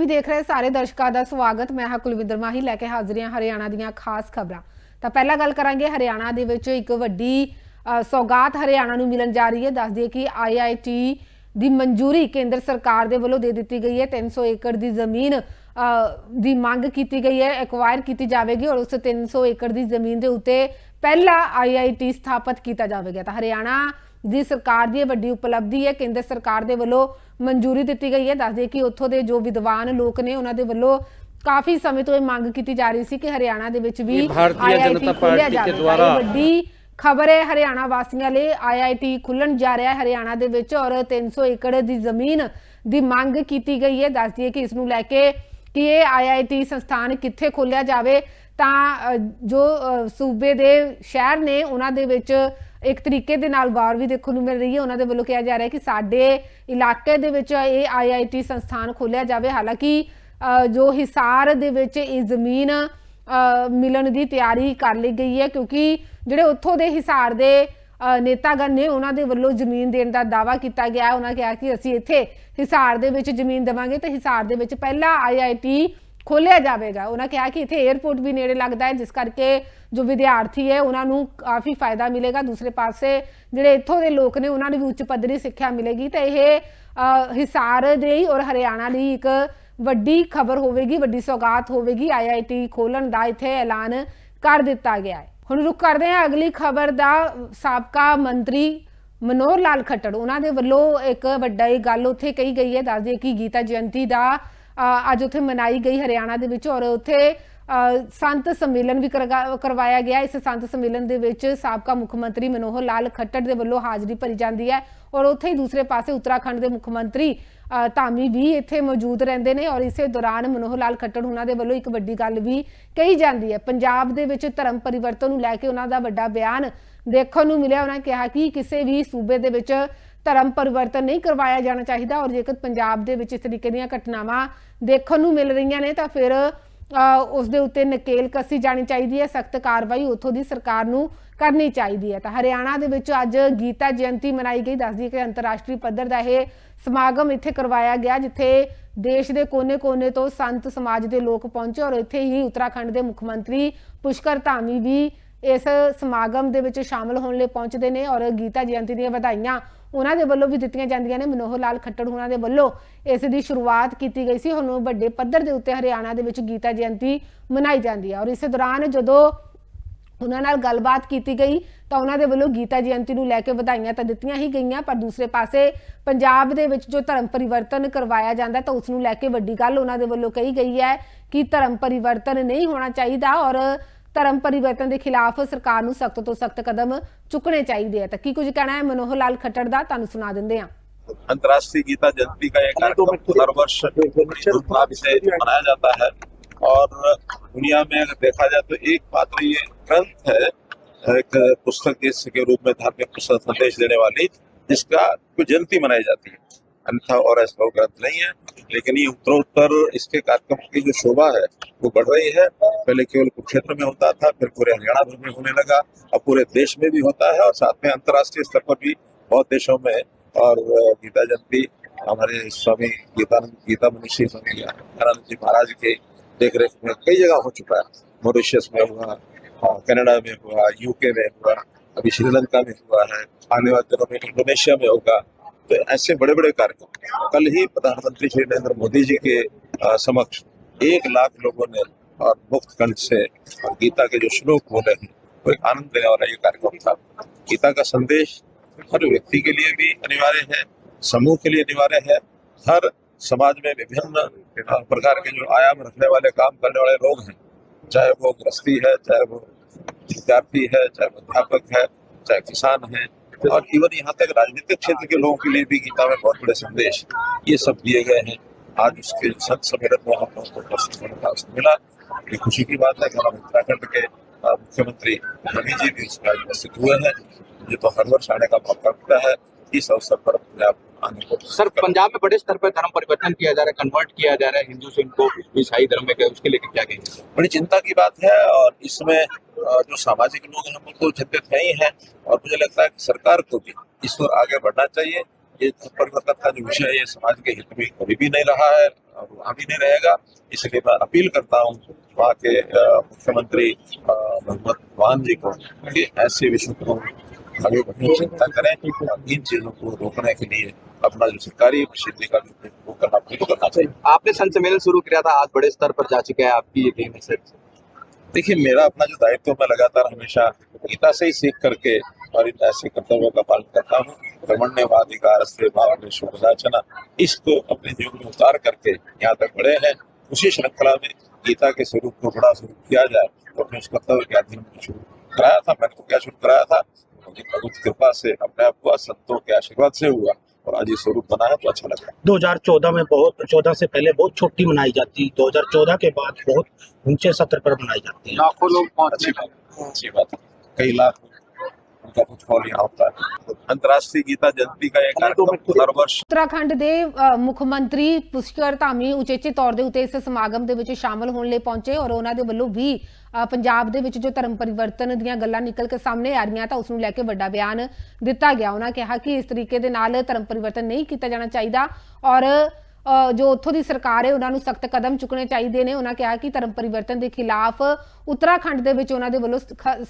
ਵੀ ਦੇਖ ਰਹੇ ਸਾਰੇ ਦਰਸ਼ਕਾਂ ਦਾ ਸਵਾਗਤ। ਮੈਂ ਹਾਂ ਕੁਲਵਿੰਦਰ ਮਾਹੀ ਲੈ ਕੇ ਹਾਜ਼ਰ ਹਾਂ ਹਰਿਆਣਾ ਦੀਆਂ ਖਾਸ ਖਬਰਾਂ। ਤਾਂ ਪਹਿਲਾਂ ਗੱਲ ਕਰਾਂਗੇ ਹਰਿਆਣਾ ਦੇ ਵਿੱਚ ਇੱਕ ਵੱਡੀ ਸੌਗਾਤ ਹਰਿਆਣਾ ਨੂੰ ਮਿਲਣ ਜਾ ਰਹੀ ਹੈ। ਦੱਸ ਦਈਏ ਕਿ IIT ਦੀ ਮਨਜ਼ੂਰੀ ਕੇਂਦਰ ਸਰਕਾਰ ਦੇ ਵੱਲੋਂ ਦੇ ਦਿੱਤੀ ਗਈ ਹੈ। 300 ਏਕੜ ਦੀ ਜ਼ਮੀਨ ਦੀ ਮੰਗ ਕੀਤੀ ਗਈ ਹੈ, ਐਕਵਾਇਰ ਕੀਤੀ ਜਾਵੇਗੀ ਔਰ ਉਸ 300 ਏਕੜ ਦੀ ਜ਼ਮੀਨ ਦੇ ਉੱਤੇ ਪਹਿਲਾ IIT ਸਥਾਪਿਤ ਕੀਤਾ ਜਾਵੇਗਾ। ਤਾਂ ਹਰਿਆਣਾ ਦੀ ਸਰਕਾਰ ਦੀ ਵੱਡੀ ਉਪਲਬਧੀ ਹੈ। ਕੇਂਦਰ ਸਰਕਾਰ ਦੇ ਵੱਲੋਂ ਮਨਜ਼ੂਰੀ ਦਿੱਤੀ ਗਈ ਹੈ। ਦੱਸ ਦਈਏ ਕਿ ਉੱਥੋਂ ਦੇ ਜੋ ਵਿਦਵਾਨ ਲੋਕ ਨੇ ਉਹਨਾਂ ਦੇ ਵੱਲੋਂ ਕਾਫੀ ਸਮੇਂ ਤੋਂ ਇਹ ਮੰਗ ਕੀਤੀ ਜਾ ਰਹੀ ਸੀ ਕਿ ਹਰਿਆਣਾ ਦੇ ਵਿੱਚ ਵੀ IIT ਖੋਲ੍ਹਿਆ ਜਾਵੇ। ਵੱਡੀ ਖਬਰ ਹੈ ਹਰਿਆਣਾ ਵਾਸੀਆਂ ਲਈ, IIT ਖੁੱਲਣ ਜਾ ਰਿਹਾ ਹੈ ਹਰਿਆਣਾ ਦੇ ਵਿੱਚ ਔਰ 300 ਏਕੜ ਦੀ ਜ਼ਮੀਨ ਦੀ ਮੰਗ ਕੀਤੀ ਗਈ ਹੈ। ਦੱਸ ਦਈਏ ਕਿ ਇਸ ਨੂੰ ਲੈ ਕੇ ਕਿ ਇਹ IIT ਸੰਸਥਾਨ ਕਿੱਥੇ ਖੋਲ੍ਹਿਆ ਜਾਵੇ। ਤਾਂ ਜੋ ਸੂਬੇ ਦੇ ਸ਼ਹਿਰ ਨੇ ਉਹਨਾਂ ਦੇ ਵਿੱਚ ਇੱਕ ਤਰੀਕੇ ਦੇ ਨਾਲ ਵਾਰ ਵੀ ਦੇਖਣ ਨੂੰ ਮਿਲ ਰਹੀ ਹੈ। ਉਹਨਾਂ ਦੇ ਵੱਲੋਂ ਕਿਹਾ ਜਾ ਰਿਹਾ ਕਿ ਸਾਡੇ ਇਲਾਕੇ ਦੇ ਵਿੱਚ ਇਹ IIT ਸੰਸਥਾਨ ਖੋਲ੍ਹਿਆ ਜਾਵੇ। ਹਾਲਾਂਕਿ ਜੋ ਹਿਸਾਰ ਦੇ ਵਿੱਚ ਇਹ ਜ਼ਮੀਨ ਮਿਲਣ ਦੀ ਤਿਆਰੀ ਕਰ ਲਈ ਗਈ ਹੈ, ਕਿਉਂਕਿ ਜਿਹੜੇ ਉੱਥੋਂ ਦੇ ਹਿਸਾਰ ਦੇ ਨੇਤਾਗਣ ਨੇ ਉਹਨਾਂ ਦੇ ਵੱਲੋਂ ਜ਼ਮੀਨ ਦੇਣ ਦਾ ਦਾਅਵਾ ਕੀਤਾ ਗਿਆ। ਉਹਨਾਂ ਕਿਹਾ ਕਿ ਅਸੀਂ ਇੱਥੇ ਹਿਸਾਰ ਦੇ ਵਿੱਚ ਜ਼ਮੀਨ ਦੇਵਾਂਗੇ ਤੇ ਹਿਸਾਰ ਦੇ ਵਿੱਚ ਪਹਿਲਾ IIT ਖੋਲ੍ਹਿਆ ਜਾਵੇਗਾ। ਉਹਨਾਂ ਕਿਹਾ ਕਿ ਇੱਥੇ 에ਅਰਪੋਰਟ ਵੀ ਨੇੜੇ ਲੱਗਦਾ ਹੈ, ਜਿਸ ਕਰਕੇ ਜੋ ਵਿਦਿਆਰਥੀ ਹੈ ਉਹਨਾਂ ਨੂੰ ਕਾਫੀ ਫਾਇਦਾ ਮਿਲੇਗਾ। ਦੂਸਰੇ ਪਾਸੇ ਜਿਹੜੇ ਇੱਥੋਂ ਦੇ ਲੋਕ ਨੇ ਉਹਨਾਂ ਨੂੰ ਵੀ ਉੱਚ ਪੱਧਰੀ ਸਿੱਖਿਆ ਮਿਲੇਗੀ। ਤਾਂ ਇਹ ਹਿਸਾਰ ਦੇ ਔਰ ਹਰਿਆਣਾ ਲਈ ਇੱਕ ਵੱਡੀ ਖਬਰ ਹੋਵੇਗੀ, ਵੱਡੀ ਸੌਗਾਤ ਹੋਵੇਗੀ। IIT ਖੋਲ੍ਹਣ ਦਾ ਇੱਥੇ ਐਲਾਨ ਕਰ ਦਿੱਤਾ ਗਿਆ ਹੈ। ਹੁਣ ਰੁਕ ਕਰਦੇ ਹਾਂ ਅਗਲੀ ਖਬਰ ਦਾ। ਸਾਬਕਾ ਮੰਤਰੀ ਮਨੋਹਰ ਲਾਲ ਖੱਟੜ ਉਹਨਾਂ ਦੇ ਵੱਲੋਂ ਇੱਕ ਵੱਡਾ ਗੱਲ ਉੱਥੇ ਕਹੀ ਗਈ ਹੈ। ਦੱਸ ਦਈਏ ਕਿ ਗੀਤਾ ਜਯੰਤੀ ਦਾ ਅੱਜ ਉੱਥੇ ਮਨਾਈ ਗਈ ਹਰਿਆਣਾ ਦੇ ਵਿੱਚ ਔਰ ਉੱਥੇ ਸੰਤ ਸੰਮੇਲਨ ਵੀ ਕਰਵਾਇਆ ਗਿਆ। ਇਸ ਸੰਤ ਸੰਮੇਲਨ ਦੇ ਵਿੱਚ ਸਾਬਕਾ ਮੁੱਖ ਮੰਤਰੀ ਮਨੋਹਰ ਲਾਲ ਖੱਟੜ ਦੇ ਵੱਲੋਂ ਹਾਜ਼ਰੀ ਭਰੀ ਜਾਂਦੀ ਹੈ ਔਰ ਉੱਥੇ ਹੀ ਦੂਸਰੇ ਪਾਸੇ ਉੱਤਰਾਖੰਡ ਦੇ ਮੁੱਖ ਮੰਤਰੀ ਧਾਮੀ ਵੀ ਇੱਥੇ ਮੌਜੂਦ ਰਹਿੰਦੇ ਨੇ ਔਰ ਇਸੇ ਦੌਰਾਨ ਮਨੋਹਰ ਲਾਲ ਖੱਟੜ ਉਹਨਾਂ ਦੇ ਵੱਲੋਂ ਇੱਕ ਵੱਡੀ ਗੱਲ ਵੀ ਕਹੀ ਜਾਂਦੀ ਹੈ। ਪੰਜਾਬ ਦੇ ਵਿੱਚ ਧਰਮ ਪਰਿਵਰਤਨ ਨੂੰ ਲੈ ਕੇ ਉਹਨਾਂ ਦਾ ਵੱਡਾ ਬਿਆਨ ਦੇਖਣ ਨੂੰ ਮਿਲਿਆ। ਉਹਨਾਂ ਕਿਹਾ ਕਿ ਕਿਸੇ ਵੀ ਸੂਬੇ ਦੇ ਵਿੱਚ ਧਰਮ ਪਰਿਵਰਤਨ ਨਹੀਂ ਕਰਵਾਇਆ ਜਾਣਾ ਚਾਹੀਦਾ ਔਰ ਜੇਕਰ ਪੰਜਾਬ ਦੇ ਵਿੱਚ ਇਸ ਤਰੀਕੇ ਦੀਆਂ ਘਟਨਾਵਾਂ ਦੇਖਣ ਨੂੰ ਮਿਲ ਰਹੀਆਂ ਨੇ ਤਾਂ ਫਿਰ ਉਸ ਦੇ ਉੱਤੇ ਨਕੇਲ ਕੱਸੀ ਜਾਣੀ ਚਾਹੀਦੀ ਹੈ, ਸਖਤ ਕਾਰਵਾਈ ਉੱਥੋਂ ਦੀ ਸਰਕਾਰ ਨੂੰ ਕਰਨੀ ਚਾਹੀਦੀ ਹੈ। ਤਾਂ ਹਰਿਆਣਾ ਦੇ ਵਿੱਚ ਅੱਜ ਗੀਤਾ ਜਯੰਤੀ ਮਨਾਈ ਗਈ। ਦੱਸਦੀ ਕਿ ਅੰਤਰਰਾਸ਼ਟਰੀ ਪੱਧਰ ਦਾ ਇਹ ਸਮਾਗਮ ਇੱਥੇ ਕਰਵਾਇਆ ਗਿਆ, ਜਿੱਥੇ ਦੇਸ਼ ਦੇ ਕੋਨੇ-ਕੋਨੇ ਤੋਂ ਸੰਤ ਸਮਾਜ ਦੇ ਲੋਕ ਪਹੁੰਚੇ ਔਰ ਇੱਥੇ ਹੀ ਉੱਤਰਾਖੰਡ ਦੇ ਮੁੱਖ ਮੰਤਰੀ ਪੁਸ਼ਕਰ ਧਾਮੀ ਵੀ ਇਸ ਸਮਾਗਮ ਦੇ ਵਿੱਚ ਸ਼ਾਮਲ ਹੋਣ ਲਈ ਪਹੁੰਚਦੇ ਨੇ ਔਰ ਗੀਤਾ ਜਯੰਤੀ ਦੀਆਂ ਵਧਾਈਆਂ ਉਹਨਾਂ ਦੇ ਵੱਲੋਂ ਵੀ ਦਿੱਤੀਆਂ ਜਾਂਦੀਆਂ ਨੇ। ਮਨੋਹਰ ਲਾਲ ਖੱਟੜ ਉਹਨਾਂ ਦੇ ਵੱਲੋਂ ਇਸ ਦੀ ਸ਼ੁਰੂਆਤ ਕੀਤੀ ਗਈ ਸੀ। ਹੁਣ ਵੱਡੇ ਪੱਧਰ ਦੇ ਉੱਤੇ ਹਰਿਆਣਾ ਦੇ ਵਿੱਚ ਗੀਤਾ ਜਯੰਤੀ ਮਨਾਈ ਜਾਂਦੀ ਹੈ ਔਰ ਇਸੇ ਦੌਰਾਨ ਜਦੋਂ ਉਹਨਾਂ ਨਾਲ ਗੱਲਬਾਤ ਕੀਤੀ ਗਈ ਤਾਂ ਉਹਨਾਂ ਦੇ ਵੱਲੋਂ ਗੀਤਾ ਜਯੰਤੀ ਨੂੰ ਲੈ ਕੇ ਵਧਾਈਆਂ ਤਾਂ ਦਿੱਤੀਆਂ ਹੀ ਗਈਆਂ, ਪਰ ਦੂਸਰੇ ਪਾਸੇ ਪੰਜਾਬ ਦੇ ਵਿੱਚ ਜੋ ਧਰਮ ਪਰਿਵਰਤਨ ਕਰਵਾਇਆ ਜਾਂਦਾ ਤਾਂ ਉਸ ਨੂੰ ਲੈ ਕੇ ਵੱਡੀ ਗੱਲ ਉਹਨਾਂ ਦੇ ਵੱਲੋਂ ਕਹੀ ਗਈ ਹੈ ਕਿ ਧਰਮ ਪਰਿਵਰਤਨ ਨਹੀਂ ਹੋਣਾ ਚਾਹੀਦਾ ਔਰ ਧਰਮ ਪਰਿਵਰਤਨ ਦੇ ਖਿਲਾਫ ਸਰਕਾਰ ਨੂੰ ਸਖਤ ਤੋਂ ਸਖਤ ਕਦਮ ਚੁੱਕਣੇ ਚਾਹੀਦੇ ਆ। ਤਾਂ ਕੀ ਕੁਝ ਕਹਿਣਾ ਹੈ ਮਨੋਹਰ ਲਾਲ ਖੱਟੜ ਦਾ, ਤੁਹਾਨੂੰ सुना देंगे हैं। अंतर्राष्ट्रीय गीता जयंती का एक कार्यक्रम हर वर्ष धूमधाम से मनाया जाता है और दुनिया में अगर देखा जाए तो एकमात्र ये ग्रंथ है, एक पुस्तक के रूप में धार्मिक पुस्तक संदेश देने वाली, जिसका जयंती मनाई जाती है। अन्यथा और ऐसा ग्रंथ नहीं है, लेकिन ये उत्तरोत्तर इसके कार्यक्रम की जो शोभा है वो बढ़ रही है। पहले केवल कुरुक्षेत्र में होता था, फिर पूरे हरियाणा भर में होने लगा, अब पूरे देश में भी होता है और साथ में अंतर्राष्ट्रीय स्तर पर भी बहुत देशों में। और गीता जयंती हमारे स्वामी गीता मनीषी स्वामी दयानंद जी महाराज के देख रेख में कई जगह हो चुका है। मॉरिशस में हुआ, कनाडा में हुआ, UK में हुआ, अभी श्रीलंका में हुआ है, आने वाले दिनों में इंडोनेशिया में होगा। तो ऐसे बड़े बड़े कार्यक्रम, कल ही प्रधानमंत्री श्री नरेंद्र मोदी जी के समक्ष 1 लाख लोगों ने और मुक्त कंठ से और गीता के जो श्लोक बोले हैं वो एक आनंद देने वाला ये कार्यक्रम था। गीता का संदेश हर व्यक्ति के लिए भी अनिवार्य है, समूह के लिए अनिवार्य है। हर समाज में विभिन्न प्रकार के जो आयाम रखने वाले काम करने वाले लोग हैं, चाहे वो गृहस्थी है, चाहे वो विद्यार्थी है, चाहे वो अध्यापक है, चाहे किसान है और इवन यहाँ तक राजनीतिक क्षेत्र के लोगों के लिए भी गीता में बहुत बड़े संदेश ये सब दिए गए हैं। आज उसके संत सम्मेलन में हम लोगों को उपस्थित होने का अवसर मिला। ये खुशी की बात है कि हमारे उत्तराखंड के मुख्यमंत्री रवि जी भी इसमें उपस्थित हुए हैं। मुझे तो हर वर्ष आने का मौका मिलता है, इस अवसर पर पंजाब आने को। सर, पंजाब में बड़े स्तर पर धर्म परिवर्तन किया जा रहा है, कन्वर्ट किया जा रहा है हिंदू से इनको ईसाई धर्म में, उसके लेकर क्या कहेंगे? बड़ी चिंता की बात है और इसमें जो सामाजिक लोग हैं वो तो चिंतित है ही हैं और मुझे लगता है कि सरकार को भी इस पर आगे बढ़ना चाहिए। ये परिवर्तन का जो विषय है ये समाज के हित में कभी भी नहीं रहा है और अभी नहीं रहेगा। इसलिए मैं अपील करता हूँ वहाँ के मुख्यमंत्री भगवंत मान जी को कि ऐसे विषयों को आगे बढ़ने की चिंता करें और इन चीजों को रोकने के लिए अपना जो सरकारी प्रसिद्धि का वो करना चाहिए। आपने संत सम्मेलन शुरू किया था, आज बड़े स्तर पर जा चुके हैं, आपकी ये टीम है। देखिए, मेरा अपना जो दायित्व मैं लगातार हमेशा गीता से ही सीख करके और इन ऐसे कर्तव्यों का पालन करता हूँ। कर्मण्येवाधिकार से भावनेषु कदाचन, इसको अपने जीवन में उतार करके यहाँ तक बढ़े हैं। उसी श्रृंखला में गीता के स्वरूप को बड़ा स्वरूप किया जाए तो अपने उस कर्तव्य के अधीन शुरू कराया था। मैंने तो क्या शुरू कराया था, भगवत कृपा से अपने आप को संतों के आशीर्वाद से हुआ और आज ये स्वरूप बना है तो अच्छा लगा। 2014 में 14 से पहले बहुत छोटी मनाई जाती, 2014 के बाद बहुत ऊंचे सत्र पर मनाई जाती है। लाखों लोग अच्छी बात, कई लाख उनका कुछ फॉल यहाँ होता है। अंतर्राष्ट्रीय गीता जयंती का एक कार्यक्रम हर वर्ष उत्तराखंड ਦੇ ਮੁੱਖ ਮੰਤਰੀ ਪੁਸ਼ਕਰ ਧਾਮੀ ਉਚੇਚੇ ਤੌਰ ਦੇ ਉੱਤੇ ਇਸ ਸਮਾਗਮ ਦੇ ਵਿੱਚ ਸ਼ਾਮਲ ਹੋਣ ਲਈ ਪਹੁੰਚੇ ਔਰ ਉਹਨਾਂ ਦੇ ਵੱਲੋਂ ਵੀ ਪੰਜਾਬ ਦੇ ਵਿੱਚ ਜੋ ਧਰਮ ਪਰਿਵਰਤਨ ਦੀਆਂ ਗੱਲਾਂ ਨਿਕਲ ਕੇ ਸਾਹਮਣੇ ਆ ਰਹੀਆਂ ਤਾਂ ਉਸ ਨੂੰ ਲੈ ਕੇ ਵੱਡਾ ਬਿਆਨ ਦਿੱਤਾ ਗਿਆ। ਉਹਨਾਂ ਕਿਹਾ ਕਿ ਇਸ ਤਰੀਕੇ ਦੇ ਨਾਲ ਧਰਮ ਪਰਿਵਰਤਨ ਨਹੀਂ ਕੀਤਾ ਜਾਣਾ ਚਾਹੀਦਾ ਔਰ जो उत्थों की सरकार है उन्होंने सख्त कदम चुकने चाहिए ने। उन्होंने कहा कि धर्म परिवर्तन के खिलाफ उत्तराखंड के विच उन्होंने वालों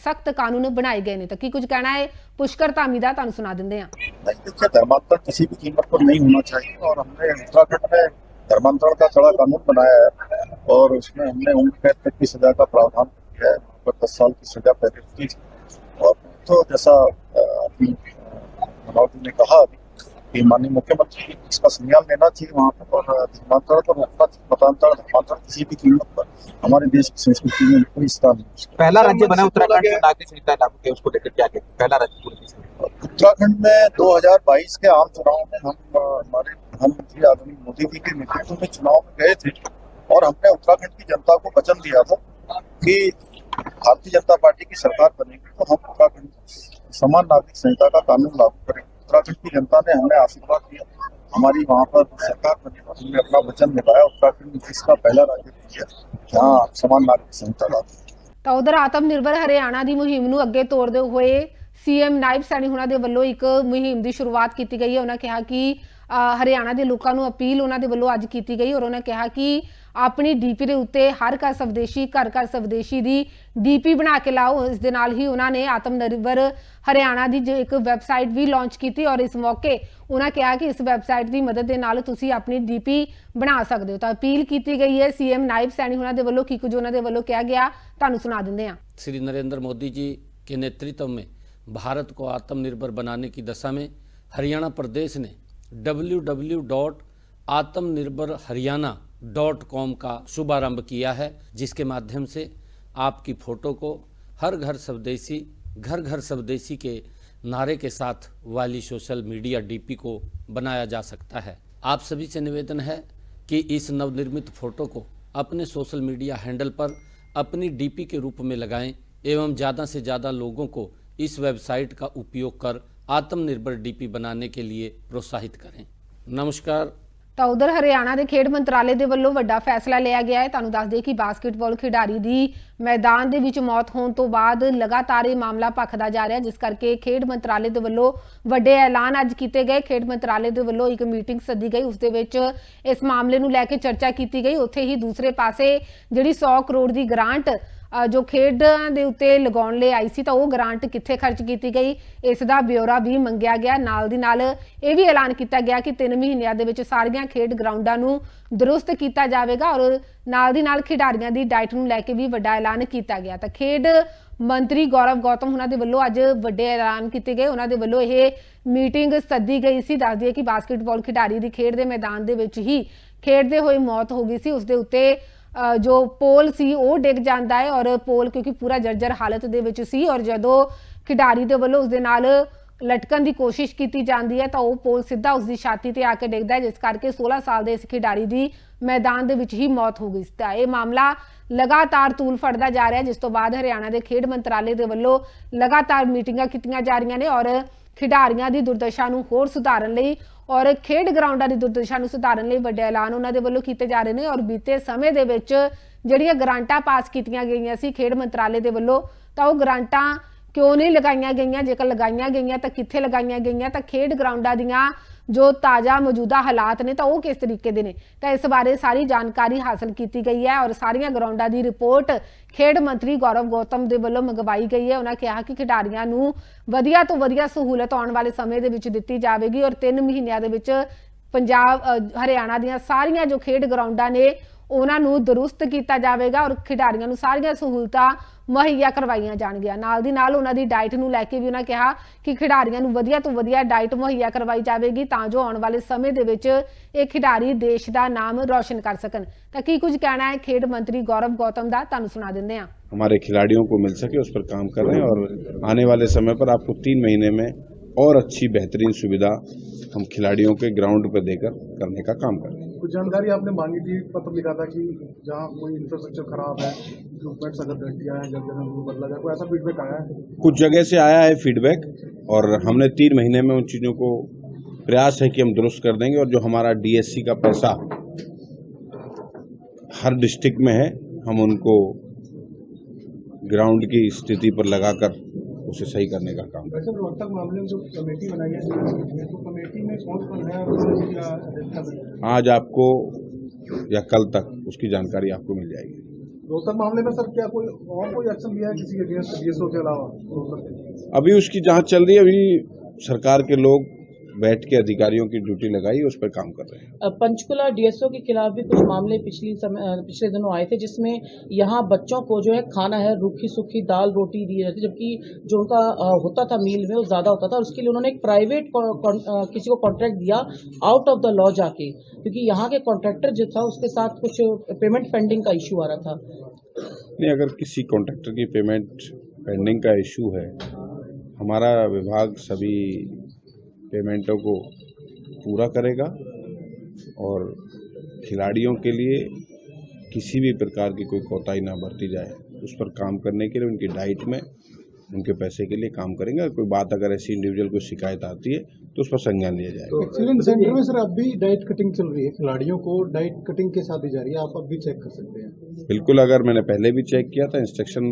सख्त कानून बनाए गए हैं। तो की कुछ कहना है पुष्कर धामी का, तुहानू सुना देंगे। देखिए, धर्मांतरण किसी भी कीमत पर नहीं होना चाहिए और हमने उत्तराखंड में धर्मांतरण का कड़ा कानून बनाया है और उसमें हमने उम्र कैद तक की सजा का प्रावधान किया है। 10 साल की सजा पहले की थी और तो जैसा अपनी मनोहर ने कहा कि माननीय मुख्यमंत्री इसका संज्ञान लेना चाहिए वहाँ पर और धर्मांतरण को रोकना चाहिए। मतांतरण धर्मांतरण किसी भी कीमत पर हमारे देश की संस्कृति में कोई स्थान नहीं। पहला राज्य बना उत्तराखंड में नागरिक संहिता लागू किया, उसको लेकर क्या कहते हैं? पहला राज्य उत्तराखंड में 2022 के आम चुनाव में हम हमारे प्रधानमंत्री आदरणीय मोदी जी के नेतृत्व में चुनाव में गए थे और हमने उत्तराखंड की जनता को वचन दिया था कि भारतीय जनता पार्टी की सरकार बनेगी तो हम उत्तराखंड समान नागरिक संहिता का कानून लागू करेंगे। उत्तराखंड की जनता ने हमें आशीर्वाद दिया, हमारी वहाँ पर सरकार बनी और हमने अपना वचन निभाया। उत्तराखंड देश का पहला राज्य है जहाँ समान नागरिक संहिता लागू। तो उधर आत्मनिर्भर हरियाणा की मुहिम नूं अगे तोड़ते हुए सीएम नायब सैनी होना दे वल्लों एक मुहिम की शुरुआत की गई है। उन्होंने कहा कि हरियाणा के लोगों को अपील उन्होंने वल्लों अज की गई और उन्होंने कहा कि अपनी डीपी के उत्ते हर घर स्वदेशी घर घर स्वदेशी की डीपी बना के लाओ। इस दे नाल ही उन्होंने आत्मनिर्भर हरियाणा की जो एक वैबसाइट भी लॉन्च की और इस मौके उन्होंने कहा कि इस वैबसाइट की मदद के नाल तुसी अपनी डीपी बना सकते हो। तो अपील की गई है सीएम नायब सैनी होना दे वल्लों की कुछ उन्होंने वल्लों कहा गया, तुहानू सुना देंगे हैं। श्री नरेंद्र मोदी जी के नेतृत्व में भारत को आत्मनिर्भर बनाने की दशा में हरियाणा प्रदेश ने www.आत्मनिर्भरहरियाणा.com का शुभारंभ किया है, जिसके माध्यम से आपकी फ़ोटो को हर घर स्वदेशी के नारे के साथ वाली सोशल मीडिया डीपी को बनाया जा सकता है। आप सभी से निवेदन है कि इस नवनिर्मित फ़ोटो को अपने सोशल मीडिया हैंडल पर अपनी डीपी के रूप में लगाएं एवं ज़्यादा से ज़्यादा लोगों को इस वेबसाइट का उपयोग कर आत्मनिर्भर डीपी बनाने के लिए प्रोत्साहित करें। नमस्कार। तो उधर हरियाणा के खेड मंत्रालय के वल्लों बड़ा फैसला लिया गया है। तुहानू दस दें कि बास्केटबॉल खिडारी की मैदान के विच मौत होने तो बाद लगातार ये मामला भखदा जा रहा है, जिस करके खेड मंत्रालय के वल्लों बड़े ऐलान अज किए गए। खेड मंत्रालय के वल्लों एक मीटिंग सद्दी गई, उस दे विच इस मामले नूं लैके चर्चा की गई। उत्थे ही दूसरे पासे जिहड़ी 100 करोड़ की ग्रांट जो खेडां दे उत्ते लगाउण लई आई सी, तो वो ग्रांट कित्थे खर्च की गई, इसका ब्यौरा भी मंगिया गया। नाल दी नाल ये भी ऐलान किया गया कि 3 महीनों दे विच सारियां खेड ग्राउंडां नूं दुरुस्त किया जाएगा और नाल दी नाल खिडारियां दी डाइट नूं लैके भी वड्डा ऐलान किया गया। तो खेड मंत्री गौरव गौतम उन्हां दे वल्लों अज वड्डे ऐलान किए गए। उन्हां दे वल्लों यह मीटिंग सद्दी गई सी। दस दिए कि बास्केटबॉल खिडारी की खेड के मैदान दे विच ही खेडदे होए मौत हो गई सी। उसदे उत्ते जो पोल सी वो डिग जाता है और पोल क्योंकि पूरा जर्जर हालत दे विच सी और जदों खिडारी दे वल्लों उसदे नाल लटकन की कोशिश की जाती है तो वह पोल सीधा उसकी छाती ते आके डिगदा है, जिस करके 16 साल के इस खिडारी की मैदान दे विच ही मौत हो गई। यह मामला लगातार तूल फड़दा जा रहा है, जिस तो बाद हरियाणा के खेड मंत्रालय के वल्लों लगातार मीटिंगां कीतियां जा रही ने और खिडारियां की दुर्दशा नूं होर सुधारन लई और खेड ग्राउंडां की दुर्दशा नूं सुधारन लई वड्डे ऐलान उन्हां दे वल्लों कीते जा रहे हैं। और बीते समय दे विच जिहड़ियां ग्रांटां पास कीतियां गईयां सी खेड मंत्रालय के वल्लों, तां ओह ग्रांटां क्यों नहीं लगाईयां गईयां, जेकर लगाईयां गईयां तो कित्थे लगाईयां गईयां, तो खेड ग्राउंडां दीयां ਜੋ ਤਾਜ਼ਾ ਮੌਜੂਦਾ ਹਾਲਾਤ ਨੇ ਤਾਂ ਉਹ ਕਿਸ ਤਰੀਕੇ ਦੇ ਨੇ, ਤਾਂ ਇਸ ਬਾਰੇ ਸਾਰੀ ਜਾਣਕਾਰੀ ਹਾਸਲ ਕੀਤੀ ਗਈ ਹੈ ਔਰ ਸਾਰੀਆਂ ਗਰਾਊਂਡਾਂ ਦੀ ਰਿਪੋਰਟ ਖੇਡ ਮੰਤਰੀ ਗੌਰਵ ਗੌਤਮ ਦੇ ਵੱਲੋਂ ਮੰਗਵਾਈ ਗਈ ਹੈ। ਉਹਨਾਂ ਕਿਹਾ ਕਿ ਖਿਡਾਰੀਆਂ ਨੂੰ ਵਧੀਆ ਤੋਂ ਵਧੀਆ ਸਹੂਲਤ ਆਉਣ ਵਾਲੇ ਸਮੇਂ ਦੇ ਵਿੱਚ ਦਿੱਤੀ ਜਾਵੇਗੀ ਔਰ 3 ਮਹੀਨਿਆਂ ਦੇ ਵਿੱਚ ਪੰਜਾਬ ਹਰਿਆਣਾ ਦੀਆਂ ਸਾਰੀਆਂ ਜੋ ਖੇਡ ਗਰਾਊਂਡਾਂ ਨੇ ਉਹਨਾਂ ਨੂੰ ਦਰੁਸਤ ਕੀਤਾ ਜਾਵੇਗਾ ਔਰ ਖਿਡਾਰੀਆਂ ਨੂੰ ਸਾਰੀਆਂ ਸਹੂਲਤਾਂ ਮੁਹੱਈਆ ਕਰਵਾਈਆਂ ਜਾਣਗੀਆਂ। ਨਾਲ ਦੀ ਨਾਲ ਉਹਨਾਂ ਦੀ ਡਾਈਟ ਨੂੰ ਲੈ ਕੇ ਵੀ ਉਹਨਾਂ ਕਿਹਾ ਕਿ ਖਿਡਾਰੀਆਂ ਨੂੰ ਵਧੀਆ ਤੋਂ ਵਧੀਆ ਡਾਈਟ ਮੁਹੱਈਆ ਕਰਵਾਈ ਜਾਵੇਗੀ ਤਾਂ ਜੋ ਆਉਣ ਵਾਲੇ ਸਮੇਂ ਦੇ ਵਿੱਚ ਇਹ ਖਿਡਾਰੀ ਦੇਸ਼ ਦਾ ਨਾਮ ਰੋਸ਼ਨ ਕਰ ਸਕਣ। ਤਾਂ ਕੀ ਕੁਝ ਕਹਿਣਾ ਹੈ ਖੇਡ ਮੰਤਰੀ गौरव गौतम ਦਾ, ਤੁਹਾਨੂੰ ਸੁਣਾ ਦਿੰਦੇ ਹਾਂ। हमारे खिलाड़ियों को मिल सके उस पर काम कर रहे हैं और आने वाले समय पर आपको 3 महीने में और अच्छी बेहतरीन सुविधा हम खिलाड़ियों के ग्राउंड पर देकर करने का काम कर रहे हैं। कुछ जानकारी आपने मांगी थी, पत्र लिखा था कि जहाँ कोई इंफ्रास्ट्रक्चर खराब है, इक्विपमेंट्स अगर घटिया है, जब जगह उनको बदला जाए, कोई ऐसा फीडबैक आया है? कुछ जगह से आया है फीडबैक और हमने 3 महीने में उन चीज़ों को प्रयास है कि हम दुरुस्त कर देंगे और जो हमारा DSC का पैसा हर डिस्ट्रिक्ट में है हम उनको ग्राउंड की स्थिति पर लगाकर उसे सही करने का काम करें। वैसे रोहतक मामले में जो कमेटी बनाई है तो कमेटी में कौन है? आज आपको या कल तक उसकी जानकारी आपको मिल जाएगी। रोहतक मामले में सर क्या कोई और कोई एक्शन लिया है किसी के अगेंस्ट DSO के अलावा? अभी उसकी जांच चल रही है। अभी सरकार के लोग बैठ के अधिकारियों की ड्यूटी लगाई, उस पर काम कर रहे हैं। पंचकुला DSO के खिलाफ भी कुछ मामले पिछले दिनों आए थे जिसमें यहाँ बच्चों को जो है खाना है रूखी सूखी दाल रोटी दी जाती, जबकि जो उनका होता था मील में वो ज़्यादा होता था और उसके लिए उन्होंने एक प्राइवेट किसी को कॉन्ट्रैक्ट दिया आउट ऑफ द लॉ जाके, क्योंकि यहाँ के कॉन्ट्रैक्टर जो था उसके साथ कुछ पेमेंट पेंडिंग का इशू आ रहा था। नहीं, अगर किसी कॉन्ट्रैक्टर की पेमेंट पेंडिंग का इशू है, हमारा विभाग सभी पेमेंटों को पूरा करेगा और खिलाड़ियों के लिए किसी भी प्रकार की कोई कोताही ना बरती जाए उस पर काम करने के लिए उनकी डाइट में उनके पैसे के लिए काम करेंगे। और कोई बात अगर ऐसी इंडिविजुअल कोई शिकायत आती है तो उस पर संज्ञान लिया जाएगा। एक्सीलेंट सेंटर में सर अब भी डाइट कटिंग चल रही है, खिलाड़ियों को डाइट कटिंग के साथ दी जा रही है, आप अब भी चेक कर सकते हैं। बिल्कुल, अगर मैंने पहले भी चेक किया था, इंस्ट्रक्शन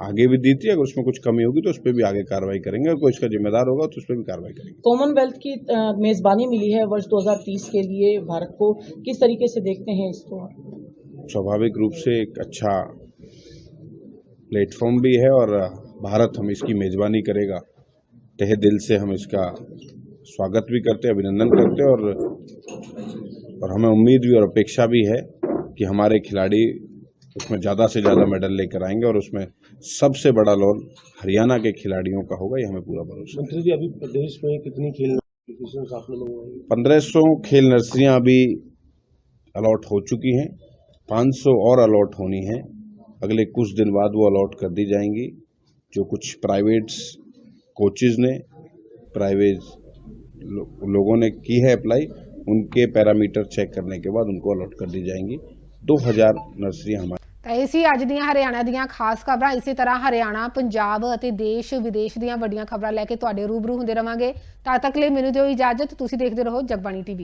आगे भी दी थी, अगर उसमें कुछ कमी होगी तो उस पर भी आगे कार्रवाई करेंगे और कोई इसका जिम्मेदार होगा तो उस पर भी कार्रवाई करेंगे। कॉमनवेल्थ की मेजबानी मिली है वर्ष 2030 के लिए भारत को, किस तरीके से देखते हैं इसको? स्वाभाविक रूप से एक अच्छा प्लेटफॉर्म भी है और भारत हम इसकी मेजबानी करेगा। तहे दिल से हम इसका स्वागत भी करते हैं, अभिनंदन करते हैं और हमें उम्मीद भी और अपेक्षा भी है कि हमारे खिलाड़ी उसमें ज़्यादा से ज़्यादा मेडल लेकर आएंगे और उसमें सबसे बड़ा रोल हरियाणा के खिलाड़ियों का होगा, ये हमें पूरा भरोसा है। मंत्री जी, अभी प्रदेश में कितनी खेल आपने लोगों 1500 खेल नर्सरियाँ अभी अलॉट हो चुकी हैं, 500 और अलॉट होनी हैं। अगले कुछ दिन बाद वो अलॉट कर दी जाएंगी। जो कुछ प्राइवेट्स कोचेज़ ने प्राइवेट लोगों ने की है अप्लाई, उनके पैरामीटर चेक करने के बाद उनको अलॉट कर दी जाएंगी। 2000 नर्सरी हमारी। ਤਾਂ ਇਹ ਸੀ ਅੱਜ ਦੀਆਂ ਹਰਿਆਣਾ ਦੀਆਂ ਖਾਸ ਖਬਰਾਂ। ਇਸੇ ਤਰ੍ਹਾਂ ਹਰਿਆਣਾ, ਪੰਜਾਬ ਅਤੇ ਦੇਸ਼ ਵਿਦੇਸ਼ ਦੀਆਂ ਵੱਡੀਆਂ ਖਬਰਾਂ ਲੈ ਕੇ ਤੁਹਾਡੇ ਰੂਬਰੂ ਹੁੰਦੇ ਰਵਾਂਗੇ। ਤਦ ਤੱਕ ਲਈ ਮੈਨੂੰ ਦਿਓ ਇਜਾਜ਼ਤ। ਤੁਸੀਂ ਦੇਖਦੇ ਰਹੋ ਜਗਬਾਣੀ TV।